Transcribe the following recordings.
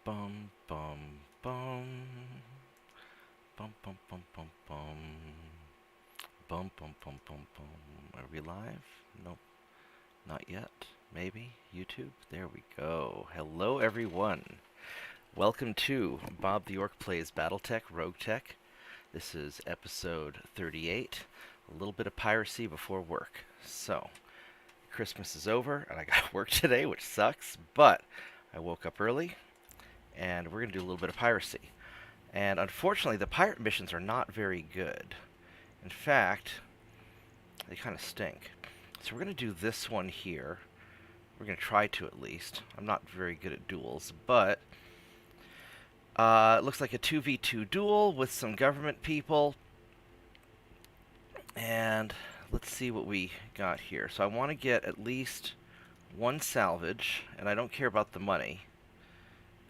Bum bum bum. Bum bum bum bum bum. Bum bum bum bum bum. Are we live? Nope, not yet. Maybe YouTube. There we go. Hello everyone. Welcome to Bob the Orc Plays Battletech, Roguetech. This is episode 38. A little bit of piracy before work. So, Christmas is over and I got work today, which sucks, but I woke up early and we're going to do a little bit of piracy. And unfortunately, the pirate missions are not very good. In fact, they kind of stink. So we're going to do this one here. We're going to try to at least. I'm not very good at duels, but it looks like a 2v2 duel with some government people. And let's see what we got here. So I want to get at least one salvage, and I don't care about the money.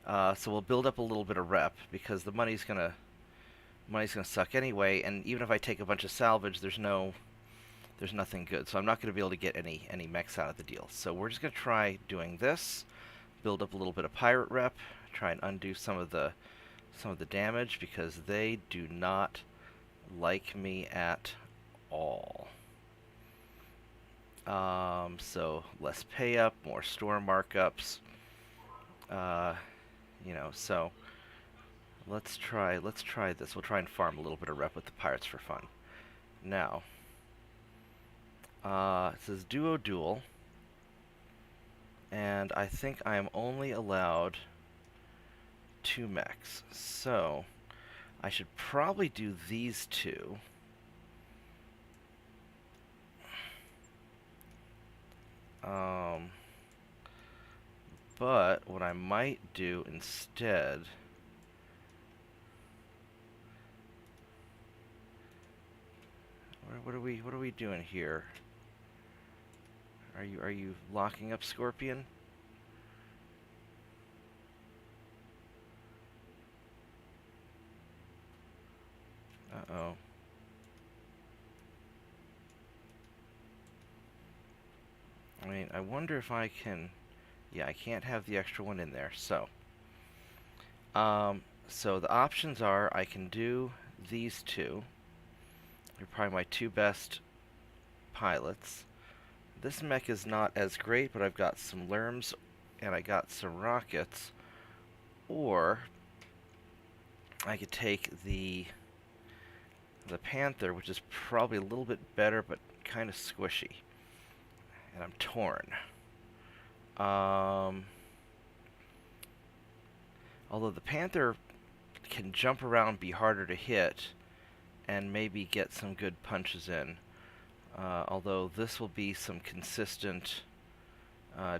So we'll build up a little bit of rep because the money's gonna suck anyway. And even if I take a bunch of salvage, there's nothing good. So I'm not gonna be able to get any mechs out of the deal. So we're just gonna try doing this, build up a little bit of pirate rep, try and undo some of the damage because they do not like me at all. So less pay up, more store markups. So let's try this. We'll try and farm a little bit of rep with the pirates for fun. Now, it says duo duel, and I think I am only allowed 2 mechs. So I should probably do these two. But what I might do instead, what are we doing here? Are you locking up Scorpion? Uh-oh. I mean, I wonder if I can. Yeah, I can't have the extra one in there. So the options are I can do these two. They're probably my 2 best pilots. This mech is not as great, but I've got some lerms and I got some rockets. Or I could take the Panther, which is probably a little bit better, but kind of squishy. And I'm torn. Although the Panther can jump around, be harder to hit, and maybe get some good punches in. Although this will be some consistent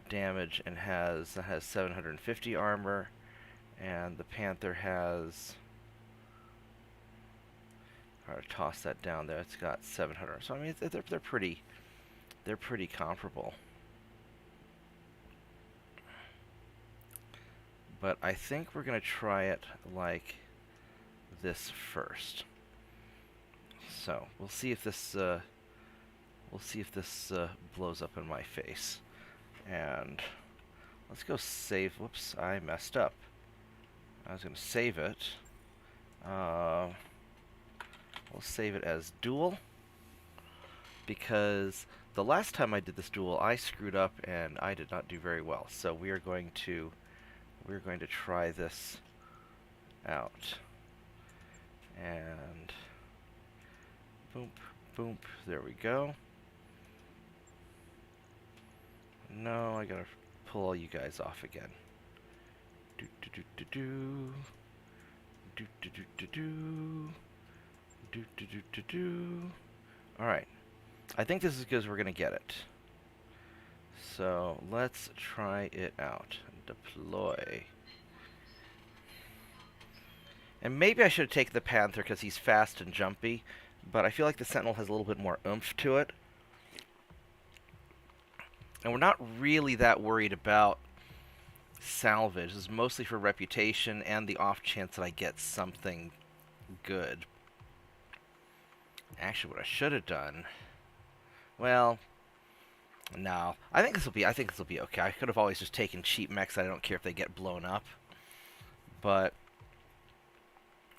damage and has 750 armor, and the Panther has. I'll toss that down there. It's got 700. So I mean, they're pretty comparable. But I think we're gonna try it like this first. So we'll see if this blows up in my face. And let's go save. Whoops, I messed up. I was gonna save it. We'll save it as duel because the last time I did this duel, I screwed up and I did not do very well. So we're going to try this out. And boom, boom. There we go. No, I gotta pull all you guys off again. Do do do do do. Do do do do do. Do do do do do. All right. I think this is good as we're gonna get it. So let's try it out. Deploy. And maybe I should take the Panther because he's fast and jumpy, but I feel like the Sentinel has a little bit more oomph to it. And we're not really that worried about salvage. This is mostly for reputation and the off chance that I get something good. Actually, what I should have done. Well, no. I think this will be okay. I could have always just taken cheap mechs. I don't care if they get blown up. But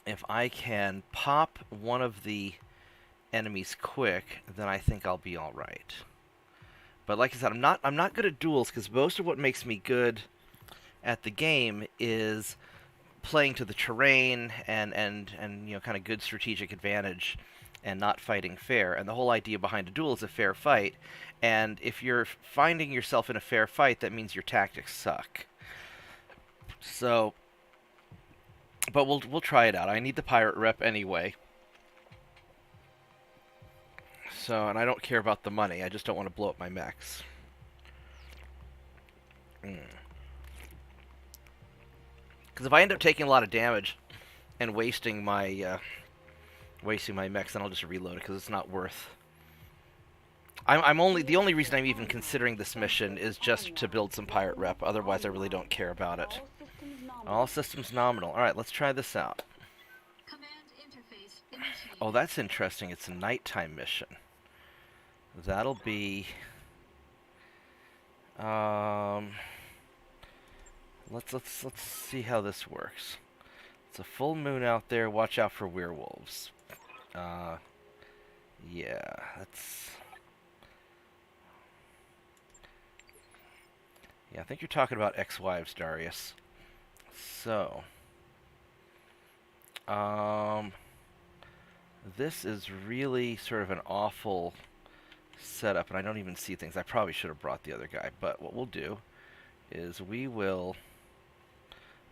if I can pop one of the enemies quick, then I think I'll be all right. But like I said, I'm not good at duels because most of what makes me good at the game is playing to the terrain and you know, kind of good strategic advantage and not fighting fair. And the whole idea behind a duel is a fair fight. And if you're finding yourself in a fair fight, that means your tactics suck. So, but we'll try it out. I need the pirate rep anyway. So, and I don't care about the money. I just don't want to blow up my mechs. Because if I end up taking a lot of damage and wasting my mechs, then I'll just reload it because it's not worth. The only reason I'm even considering this mission is just to build some pirate rep. Otherwise, I really don't care about it. All systems nominal. All right, let's try this out. Oh, that's interesting. It's a nighttime mission. That'll be. Let's see how this works. It's a full moon out there. Watch out for werewolves. Yeah, that's. Yeah, I think you're talking about ex-wives, Darius. So, this is really sort of an awful setup, and I don't even see things. I probably should have brought the other guy, but what we'll do is we will.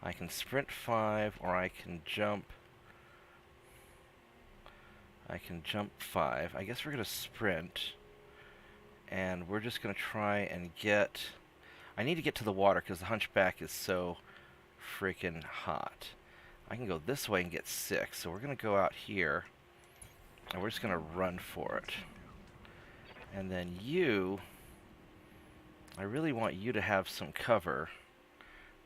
I can sprint 5, or I can jump. I can jump 5. I guess we're gonna sprint, and we're just gonna try and get. I need to get to the water because the hunchback is so freaking hot. I can go this way and get 6, so we're gonna go out here, and we're just gonna run for it. And then you, I really want you to have some cover,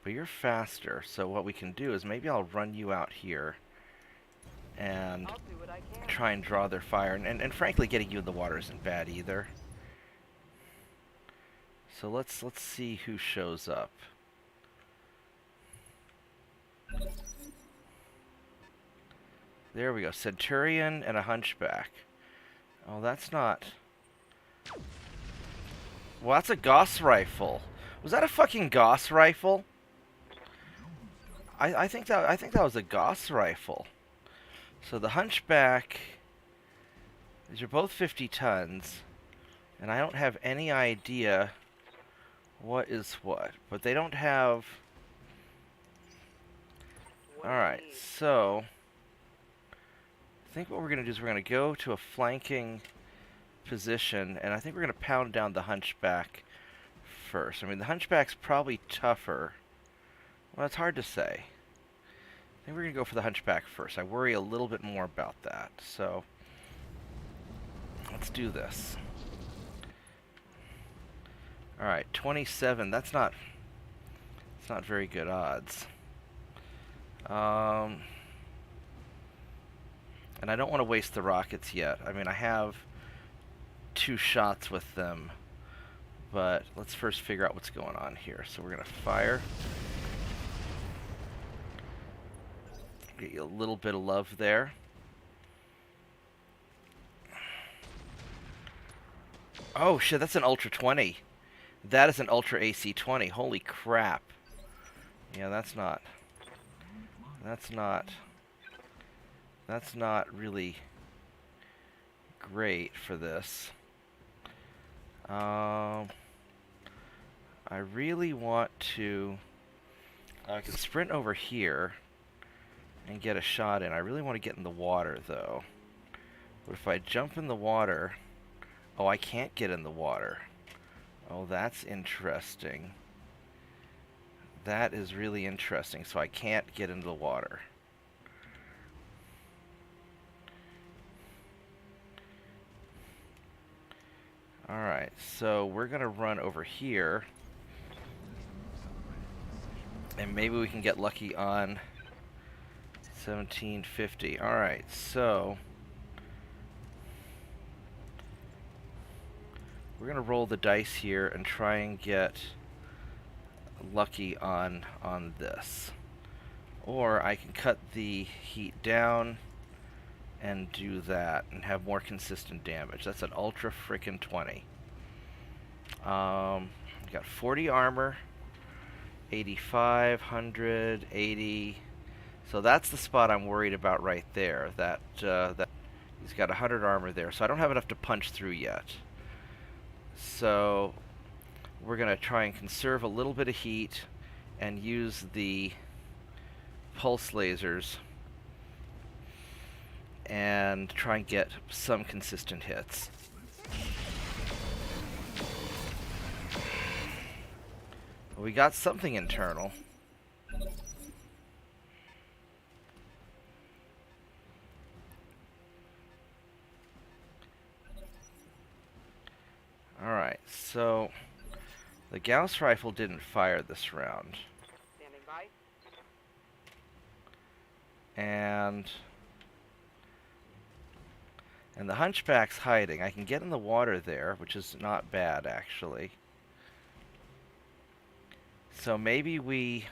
but you're faster, so what we can do is maybe I'll run you out here and try and draw their fire. And frankly, getting you in the water isn't bad either. So let's see who shows up. There we go. Centurion and a hunchback. Oh, that's not. Well, that's a Gauss rifle. Was that a fucking Gauss rifle? I think that was a Gauss rifle. So the hunchback. These are both 50 tons, and I don't have any idea what is what. But they don't have. All right, so I think what we're going to do is we're going to go to a flanking position, and I think we're going to pound down the hunchback first. I mean, the hunchback's probably tougher. Well, it's hard to say. I think we're going to go for the hunchback first. I worry a little bit more about that, so let's do this. All right, 27. That's not very good odds. And I don't want to waste the rockets yet. I mean, I have 2 shots with them, but let's first figure out what's going on here. So we're going to fire. Get you a little bit of love there. Oh shit, that's an Ultra 20. That is an Ultra AC 20. Holy crap. Yeah, that's not really great for this. I really want to. I can sprint over here and get a shot in. I really want to get in the water, though. But if I jump in the water. Oh, I can't get in the water. Oh, that's interesting. That is really interesting. So I can't get into the water. Alright, so we're going to run over here. And maybe we can get lucky on 1750. Alright, so we're going to roll the dice here and try and get lucky on this. Or I can cut the heat down and do that and have more consistent damage. That's an ultra frickin' 20. Got 40 armor, 85, 100, 80. So that's the spot I'm worried about right there. That he's got 100 armor there. So I don't have enough to punch through yet. So we're going to try and conserve a little bit of heat and use the pulse lasers and try and get some consistent hits. We got something internal. Alright, so the Gauss rifle didn't fire this round. Standing by. And the Hunchback's hiding. I can get in the water there, which is not bad, actually. So maybe we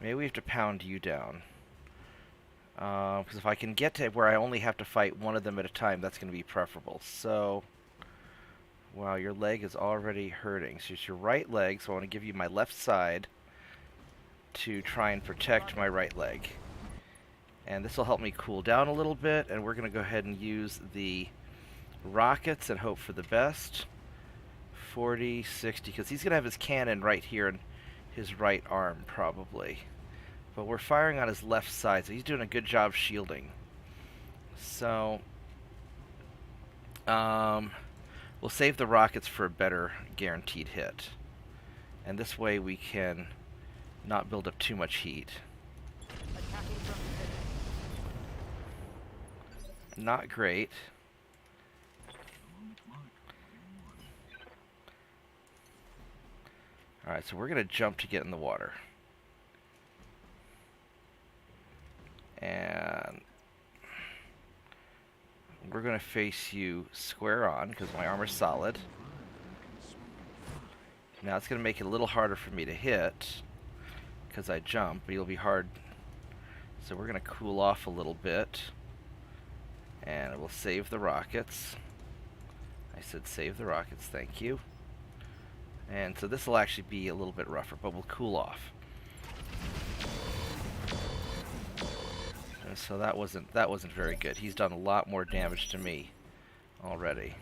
have to pound you down. Because if I can get to where I only have to fight one of them at a time, that's going to be preferable. So, wow, your leg is already hurting. So it's your right leg, so I want to give you my left side to try and protect my right leg. And this will help me cool down a little bit, and we're going to go ahead and use the rockets and hope for the best. 40, 60, because he's going to have his cannon right here in his right arm, probably. But we're firing on his left side, so he's doing a good job shielding. So, we'll save the rockets for a better guaranteed hit. And this way we can not build up too much heat. Not great. Alright, so we're going to jump to get in the water. And we're going to face you square on, because my armor's solid. Now it's going to make it a little harder for me to hit, because I jump, but it'll be hard. So we're going to cool off a little bit. And we'll save the rockets. I said save the rockets, thank you. And so this will actually be a little bit rougher, but we'll cool off. And so that wasn't very good. He's done a lot more damage to me already.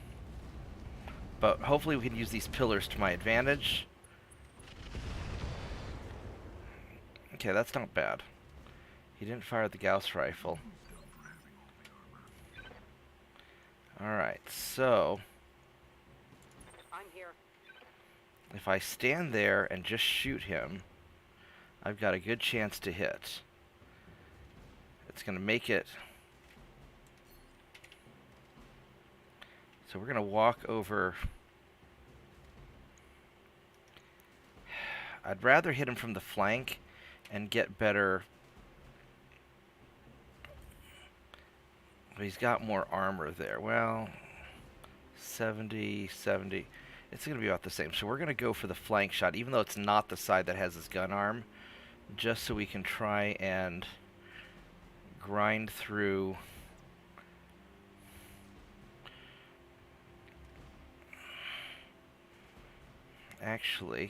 But hopefully we can use these pillars to my advantage. Okay, that's not bad. He didn't fire the Gauss rifle. Alright, so I'm here. If I stand there and just shoot him, I've got a good chance to hit. It's going to make it. So we're going to walk over. I'd rather hit him from the flank and get better. But he's got more armor there. Well, 70, 70. It's going to be about the same. So we're going to go for the flank shot, even though it's not the side that has his gun arm, just so we can try and grind through. Actually,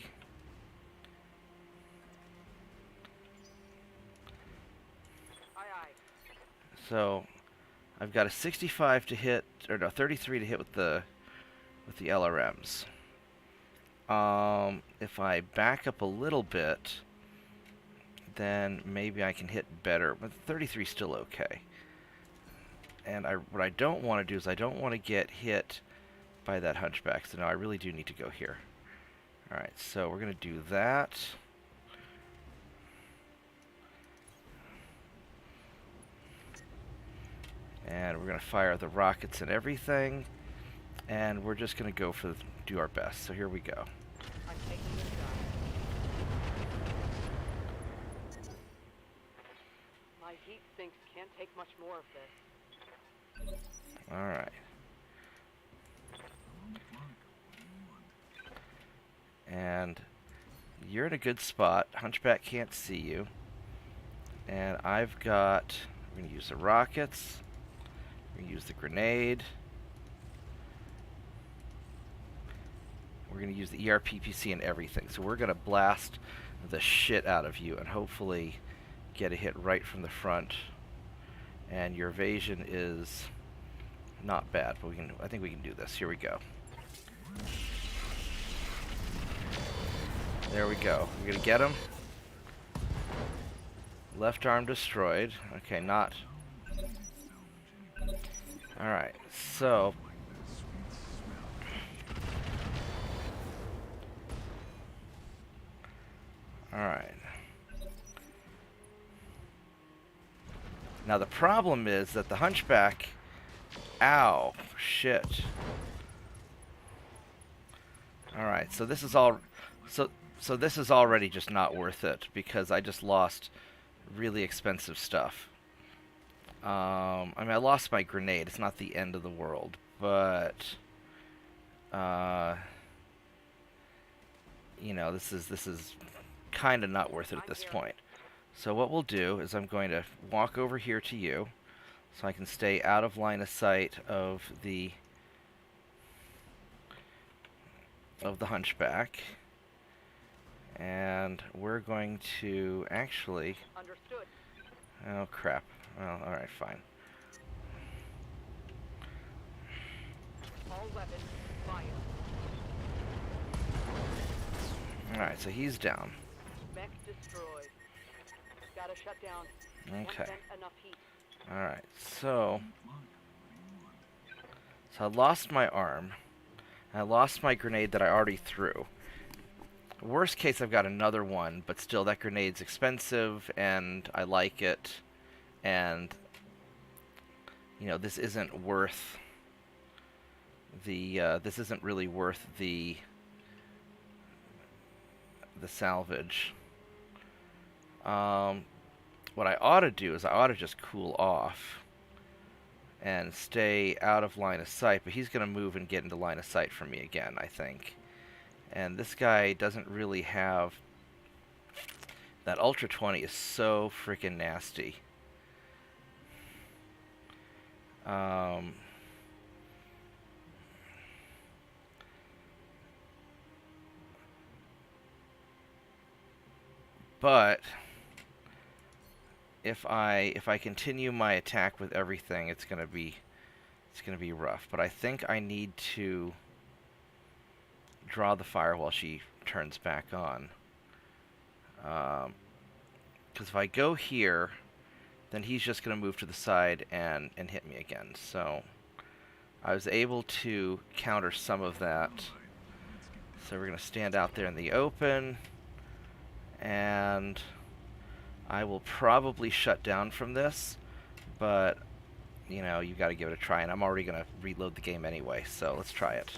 Aye, aye. so I've got a 65 to hit, or no, 33 to hit with the LRMs. If I back up a little bit, then maybe I can hit better. But 33 is still okay. And what I don't want to do is I don't want to get hit by that hunchback. So now I really do need to go here. Alright, so we're going to do that. And we're going to fire the rockets and everything. And we're just going to go for do our best. So here we go. I'm taking this shot. My heat sinks can't take much more of this. Alright. And you're in a good spot. Hunchback can't see you. And I've got... We're going to use the rockets. We're going to use the grenade. We're going to use the ERPPC and everything. So we're going to blast the shit out of you and hopefully get a hit right from the front. And your evasion is not bad, but I think we can do this. Here we go. There we go. We're going to get him. Left arm destroyed. Okay, not... Alright, so... Alright. Now the problem is that the Hunchback... Ow. Shit. Alright, so this is all... So this is already just not worth it, because I just lost really expensive stuff. I mean, I lost my grenade. It's not the end of the world, but... you know, this is kind of not worth it at this point. So what we'll do is I'm going to walk over here to you, so I can stay out of line of sight of the Hunchback. And we're going to actually... Understood. Oh, crap. Well, alright, fine. All weapons, fire. Alright, so he's down. Mech destroyed. Gotta shut down. Okay. Enough heat. Alright, so I lost my arm. I lost my grenade that I already threw. Worst case, I've got another one, but still, that grenade's expensive, and I like it, and, you know, this isn't worth the, this isn't really worth the salvage. What I ought to do is I ought to just cool off and stay out of line of sight, but he's going to move and get into line of sight for me again, I think. And this guy doesn't really have... That Ultra 20 is so freaking nasty. But if I continue my attack with everything, it's gonna be rough. But I think I need to draw the fire while she turns back on. Because if I go here, then he's just going to move to the side and hit me again. So I was able to counter some of that. So we're going to stand out there in the open, and I will probably shut down from this, but, you know, you've got to give it a try, and I'm already going to reload the game anyway, so let's try it.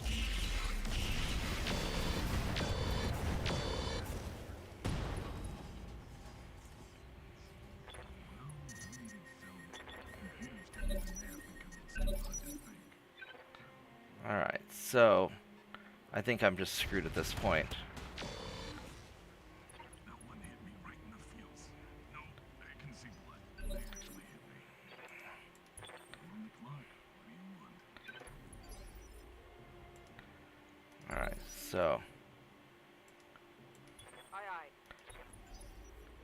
Alright, so I think I'm just screwed at this point. Alright, so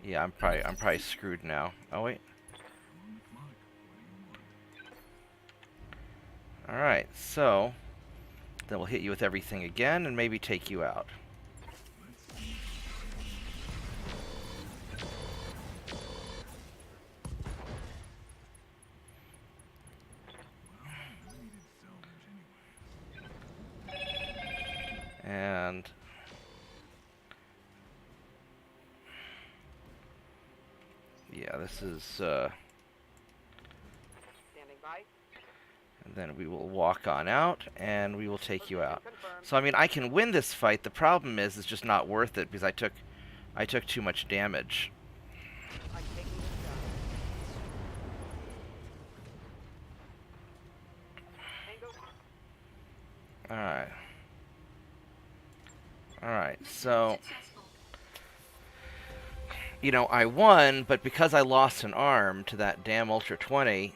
yeah, I'm probably screwed now. Oh wait. Alright, so then we'll hit you with everything again and maybe take you out. And yeah, this is Standing by. and then we will walk on out and we will take you out. So I mean, I can win this fight. The problem is it's just not worth it because I took too much damage. I'm taking this down. Alright. Alright, so I won, but because I lost an arm to that damn Ultra 20,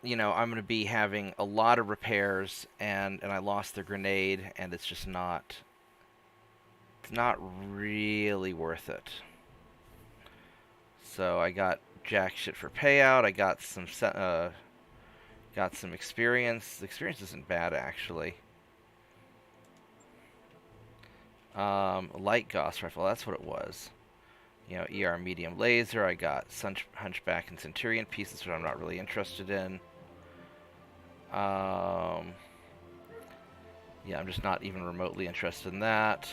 I'm going to be having a lot of repairs, and I lost the grenade, and it's just not, it's not really worth it. So I got jack shit for payout. I got some experience. The experience isn't bad, actually. Light Gauss rifle, that's what it was. ER medium laser. I got Hunchback and Centurion pieces, which I'm not really interested in. Yeah, I'm just not even remotely interested in that.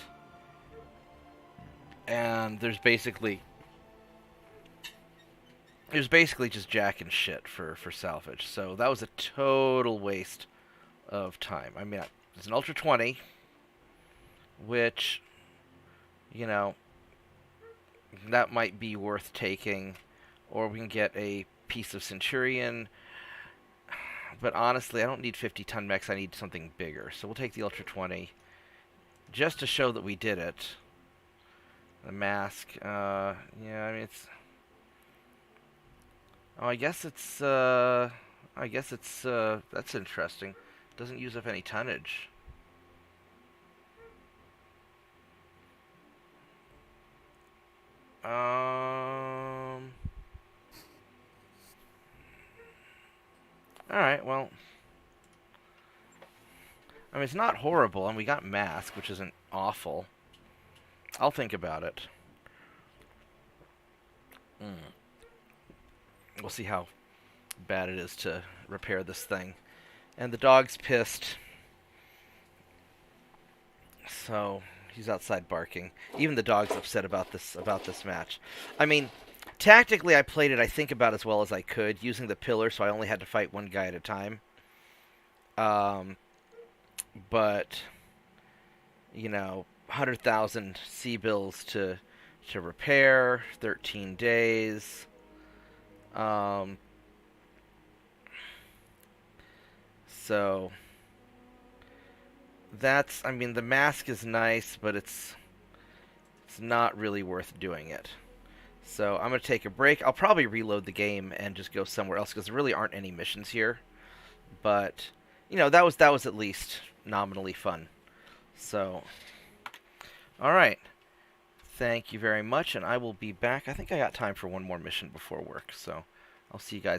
And there's basically just jack and shit for salvage. So that was a total waste of time. I mean, there's an Ultra 20, which, that might be worth taking, or we can get a piece of Centurion. But honestly, I don't need 50-ton mechs. I need something bigger. So we'll take the Ultra 20, just to show that we did it. The mask, yeah, I mean, it's... Oh, I guess it's, that's interesting. Doesn't use up any tonnage. Alright, well... I mean, it's not horrible, and we got mask, which isn't awful. I'll think about it. We'll see how bad it is to repair this thing. And the dog's pissed. So he's outside barking. Even the dog's upset about this match. I mean, tactically I played it, I think, about as well as I could, using the pillar, so I only had to fight one guy at a time. But 100,000 C-bills to repair, 13 days. So that's, I mean, the mask is nice, but it's not really worth doing it. So I'm going to take a break. I'll probably reload the game and just go somewhere else, because there really aren't any missions here. But, that was at least nominally fun. So, alright. Thank you very much, and I will be back. I think I got time for one more mission before work, so I'll see you guys